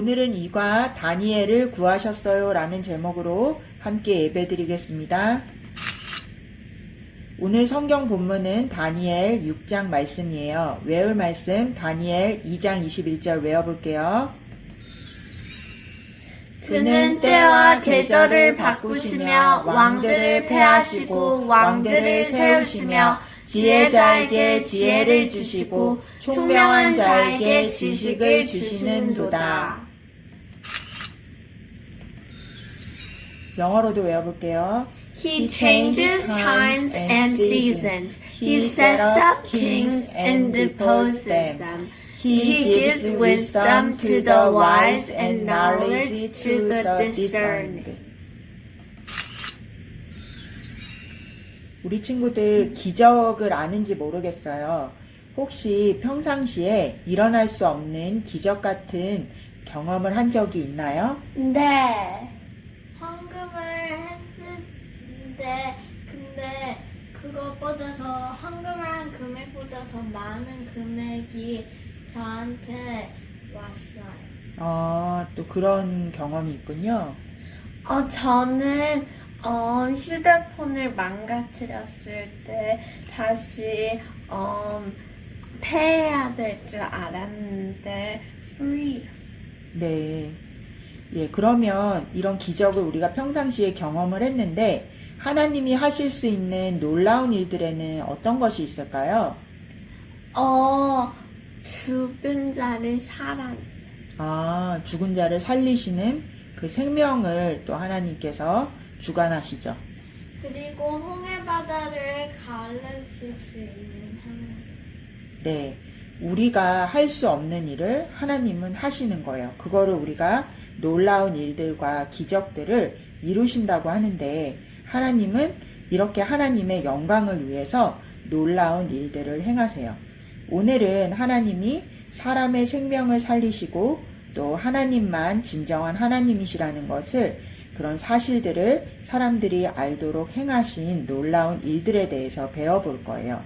오늘은 이과 다니엘을 구하셨어요 라는 제목으로 함께 예배드리겠습니다. 오늘 성경 본문은 다니엘 6장 말씀이에요. 외울 말씀 다니엘 2장 21절 외워볼게요. 그는 때와 계절을 바꾸시며 왕들을 패하시고 왕들을 세우시며 지혜자에게 지혜를 주시고 총명한 자에게 지식을 주시는도다. 영어로도 외워볼게요. He changes times and seasons. He sets up kings and deposes them. He gives wisdom to the wise and knowledge to the discerning. 우리 친구들 기적을 아는지 모르겠어요. 혹시 평상시에 일어날 수 없는 기적 같은 경험을 한 적이 있나요? 네. 헌금을 했을 때 근데 그것보다 더 헌금을 한 금액보다 더 많은 금액이 저한테 왔어요. 또 그런 경험이 있군요. 저는 휴대폰을 망가뜨렸을 때 다시 폐해야 될 줄 알았는데 free였어요. 네. 예, 그러면 이런 기적을 우리가 평상시에 경험을 했는데 하나님이 하실 수 있는 놀라운 일들에는 어떤 것이 있을까요? 죽은 자를 죽은 자를 살리시는 그 생명을 또 하나님께서 주관하시죠. 그리고 홍해 바다를 가르칠 수 있는 하나님. 네. 우리가 할 수 없는 일을 하나님은 하시는 거예요. 그거를 우리가 놀라운 일들과 기적들을 이루신다고 하는데 하나님은 이렇게 하나님의 영광을 위해서 놀라운 일들을 행하세요. 오늘은 하나님이 사람의 생명을 살리시고 또 하나님만 진정한 하나님이시라는 것을 그런 사실들을 사람들이 알도록 행하신 놀라운 일들에 대해서 배워볼 거예요.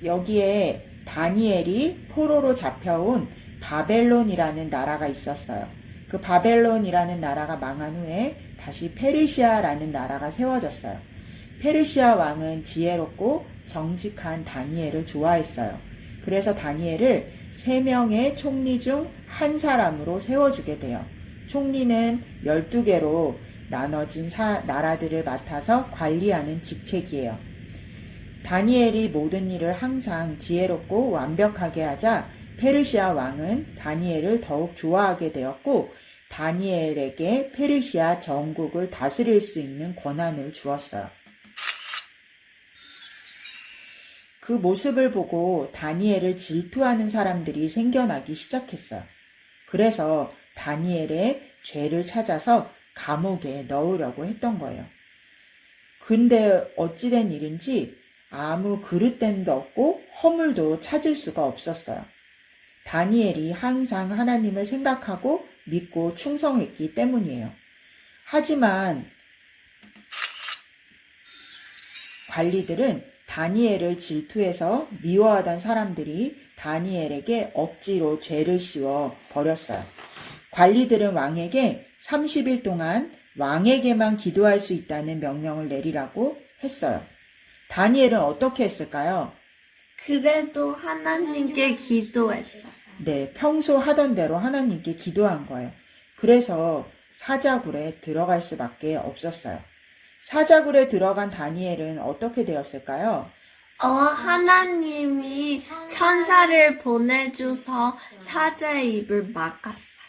여기에 다니엘이 포로로 잡혀온 바벨론이라는 나라가 있었어요. 그 바벨론이라는 나라가 망한 후에 다시 페르시아라는 나라가 세워졌어요. 페르시아 왕은 지혜롭고 정직한 다니엘을 좋아했어요. 그래서 다니엘을 3명의 총리 중 한 사람으로 세워주게 돼요. 총리는 12개로 나눠진 나라들을 맡아서 관리하는 직책이에요. 다니엘이 모든 일을 항상 지혜롭고 완벽하게 하자 페르시아 왕은 다니엘을 더욱 좋아하게 되었고 다니엘에게 페르시아 전국을 다스릴 수 있는 권한을 주었어요. 그 모습을 보고 다니엘을 질투하는 사람들이 생겨나기 시작했어요. 그래서 다니엘의 죄를 찾아서 감옥에 넣으려고 했던 거예요. 근데 어찌된 일인지 아무 그릇됨도 없고 허물도 찾을 수가 없었어요. 다니엘이 항상 하나님을 생각하고 믿고 충성했기 때문이에요. 하지만 관리들은 다니엘을 질투해서 미워하던 사람들이 다니엘에게 억지로 죄를 씌워 버렸어요. 관리들은 왕에게 30일 동안 왕에게만 기도할 수 있다는 명령을 내리라고 했어요. 다니엘은 어떻게 했을까요? 그래도 하나님께 기도했어요. 네, 평소 하던 대로 하나님께 기도한 거예요. 그래서 사자굴에 들어갈 수밖에 없었어요. 사자굴에 들어간 다니엘은 어떻게 되었을까요? 하나님이 천사를 보내줘서 사자의 입을 막았어요.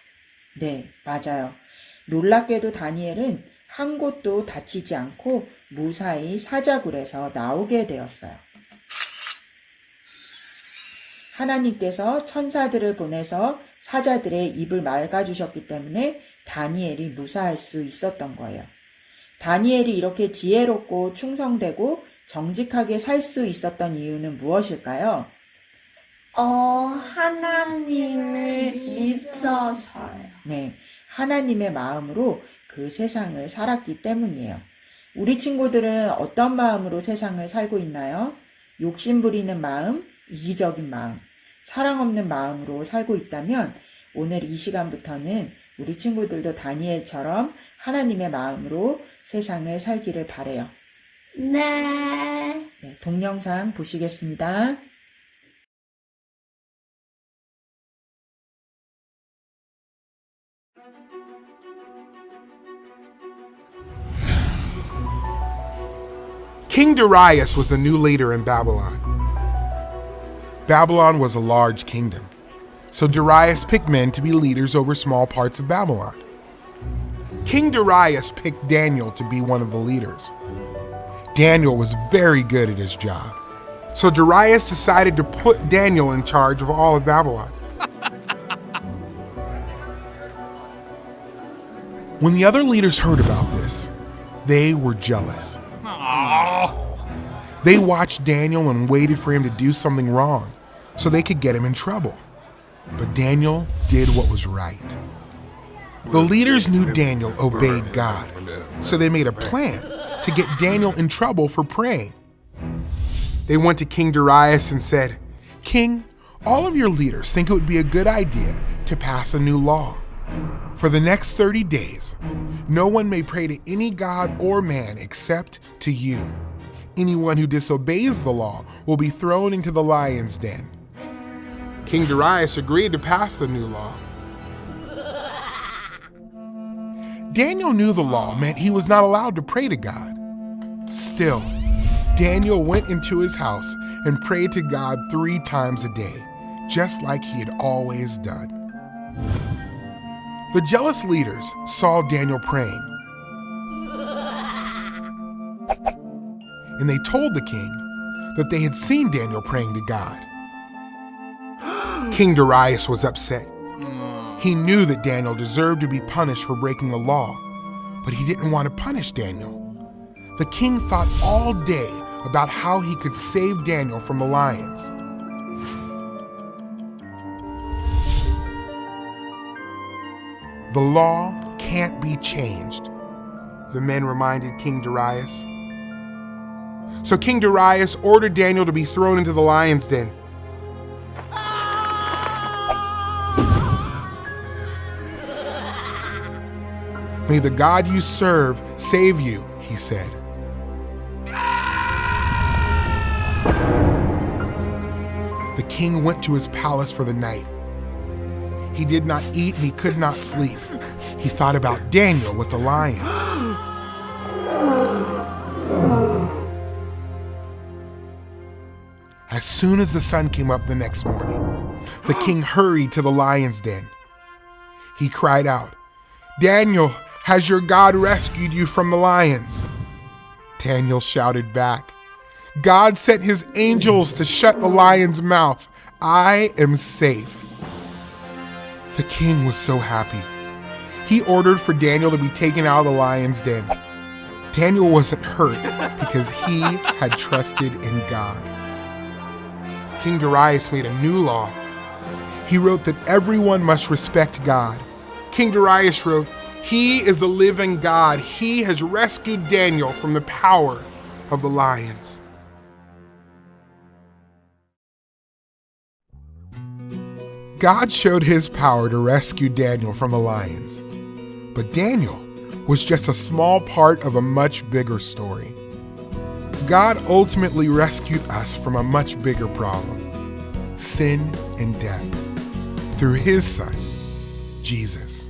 네, 맞아요. 놀랍게도 다니엘은 한 곳도 다치지 않고 무사히 사자굴에서 나오게 되었어요. 하나님께서 천사들을 보내서 사자들의 입을 막아주셨기 때문에 다니엘이 무사할 수 있었던 거예요. 다니엘이 이렇게 지혜롭고 충성되고 정직하게 살 수 있었던 이유는 무엇일까요? 하나님을 믿어서요. 네, 하나님의 마음으로 그 세상을 살았기 때문이에요. 우리 친구들은 어떤 마음으로 세상을 살고 있나요? 욕심 부리는 마음, 이기적인 마음. 사랑 없는 마음으로 살고 있다면 오늘 이 시간부터는 우리 친구들도 다니엘처럼 하나님의 마음으로 세상을 살기를 바래요. 네. 네, 동영상 보시겠습니다. King Darius was the new leader in Babylon. Babylon was a large kingdom, so Darius picked men to be leaders over small parts of Babylon. King Darius picked Daniel to be one of the leaders. Daniel was very good at his job, so Darius decided to put Daniel in charge of all of Babylon. When the other leaders heard about this, they were jealous. They watched Daniel and waited for him to do something wrong so they could get him in trouble. But Daniel did what was right. The leaders knew Daniel obeyed God, so they made a plan to get Daniel in trouble for praying. They went to King Darius and said, "King, all of your leaders think it would be a good idea to pass a new law. For the next 30 days, no one may pray to any god or man except to you. Anyone who disobeys the law will be thrown into the lion's den." King Darius agreed to pass the new law. Daniel knew the law meant he was not allowed to pray to God. Still, Daniel went into his house and prayed to God 3 times a day, just like he had always done. The jealous leaders saw Daniel praying, and they told the king that they had seen Daniel praying to God. King Darius was upset. He knew that Daniel deserved to be punished for breaking the law, but he didn't want to punish Daniel. The king thought all day about how he could save Daniel from the lions. The law can't be changed, the men reminded King Darius. So King Darius ordered Daniel to be thrown into the lion's den. "May the God you serve save you," he said. The king went to his palace for the night. He did not eat and he could not sleep. He thought about Daniel with the lions. As soon as the sun came up the next morning, the king hurried to the lion's den. He cried out, "Daniel, has your God rescued you from the lions?" Daniel shouted back, "God sent his angels to shut the lion's mouth. I am safe." The king was so happy. He ordered for Daniel to be taken out of the lion's den. Daniel wasn't hurt because he had trusted in God. King Darius made a new law. He wrote that everyone must respect God. King Darius wrote, "He is the living God. He has rescued Daniel from the power of the lions." God showed his power to rescue Daniel from the lions. But Daniel was just a small part of a much bigger story. God ultimately rescued us from a much bigger problem, sin and death, through his son, Jesus.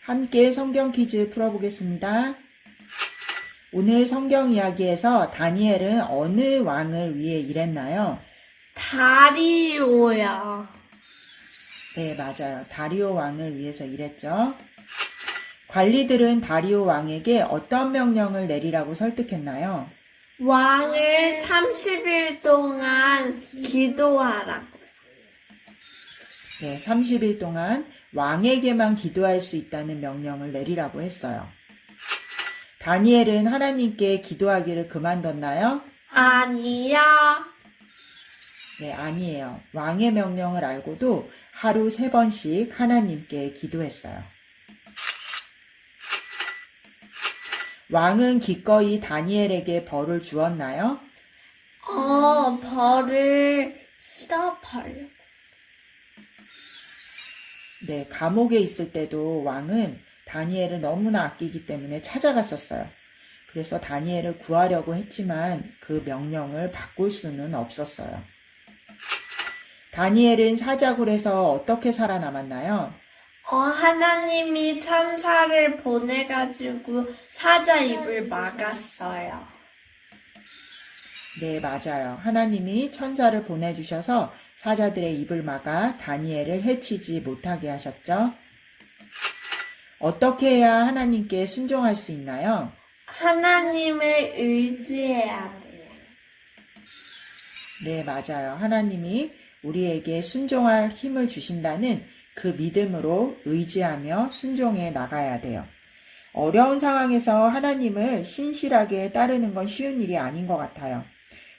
함께 성경 퀴즈 풀어보겠습니다. 오늘 성경 이야기에서 다니엘은 어느 왕을 위해 일했나요? 다리오야. 네, 맞아요. 다리오 왕을 위해서 일했죠. 관리들은 다리오 왕에게 어떤 명령을 내리라고 설득했나요? 왕을 30일 동안 기도하라. 네, 30일 동안 왕에게만 기도할 수 있다는 명령을 내리라고 했어요. 다니엘은 하나님께 기도하기를 그만뒀나요? 아니야. 네, 아니에요. 왕의 명령을 알고도 하루 3번씩 하나님께 기도했어요. 왕은 기꺼이 다니엘에게 벌을 주었나요? 벌을 스톱하려고. 네, 감옥에 있을 때도 왕은 다니엘을 너무나 아끼기 때문에 찾아갔었어요. 그래서 다니엘을 구하려고 했지만 그 명령을 바꿀 수는 없었어요. 다니엘은 사자굴에서 어떻게 살아남았나요? 하나님이 천사를 보내가지고 사자 입을 막았어요. 네, 맞아요. 하나님이 천사를 보내주셔서 사자들의 입을 막아 다니엘을 해치지 못하게 하셨죠. 어떻게 해야 하나님께 순종할 수 있나요? 하나님을 의지해야 돼요. 네, 맞아요. 하나님이 우리에게 순종할 힘을 주신다는 그 믿음으로 의지하며 순종해 나가야 돼요. 어려운 상황에서 하나님을 신실하게 따르는 건 쉬운 일이 아닌 것 같아요.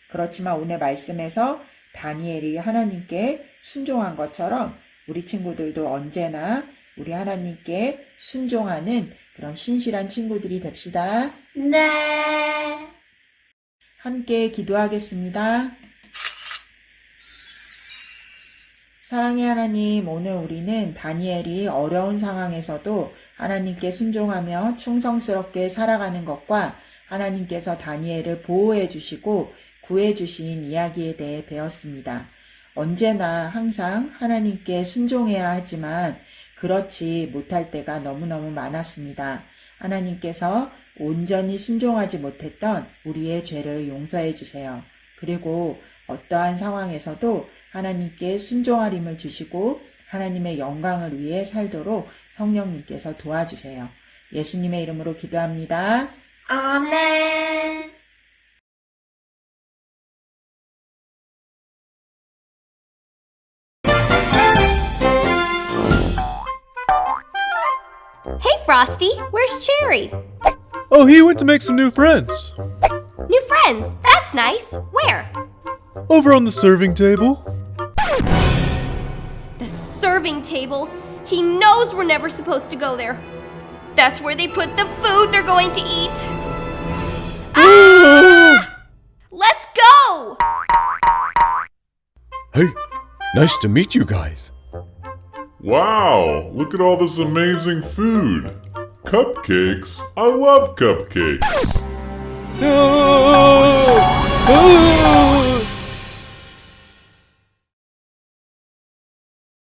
그렇지만 오늘 말씀에서 다니엘이 하나님께 순종한 것처럼 우리 친구들도 언제나 우리 하나님께 순종하는 그런 신실한 친구들이 됩시다. 네. 함께 기도하겠습니다. 사랑의 하나님, 오늘 우리는 다니엘이 어려운 상황에서도 하나님께 순종하며 충성스럽게 살아가는 것과 하나님께서 다니엘을 보호해 주시고 구해 주신 이야기에 대해 배웠습니다. 언제나 항상 하나님께 순종해야 하지만 그렇지 못할 때가 너무너무 많았습니다. 하나님께서 온전히 순종하지 못했던 우리의 죄를 용서해 주세요. 그리고 어떠한 상황에서도 하나님께 순종할 힘을 주시고 하나님의 영광을 위해 살도록 성령님께서 도와주세요. 예수님의 이름으로 기도합니다. 아멘. Hey, Frosty, where's Cherry? Oh, he went to make some new friends. New friends, that's nice. Where? Over on the serving table. The serving table? He knows we're never supposed to go there. That's where they put the food they're going to eat. Ah! Let's go! Hey, nice to meet you guys. Wow, look at all this amazing food. Cupcakes? I love cupcakes. No!